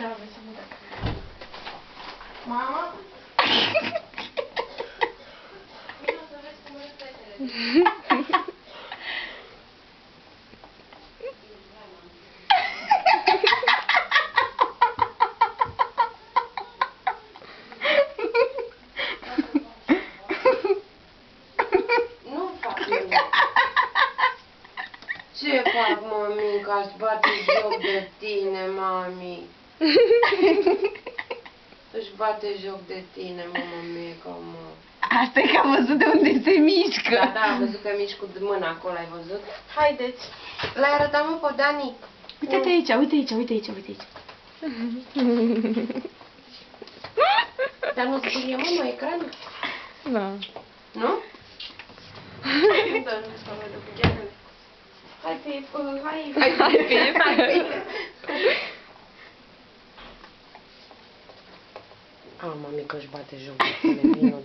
Da, vrei să mă dă. Mama? Vino să vezi cum îți fetele. Nu fac nimic. Ce fac, mămica? Își bate joc de tine, mami. Își bate joc de tine, mămica, mă. Asta e că am văzut de unde se mișcă. Da, da, am văzut că mișc cu mâna acolo, ai văzut? Haideți. L-ai arătat, mă, pe Dani. Uite-te aici, uite aici, uite aici, uite aici. Dar nu scrie, mă, ecranul? Da. Nu? Da, nu s-a mai dă cu geamele. Hai, Pip, hai. Hai, Pip. Hai, Pip. A, mămică, își bate joc de tine, vino tu.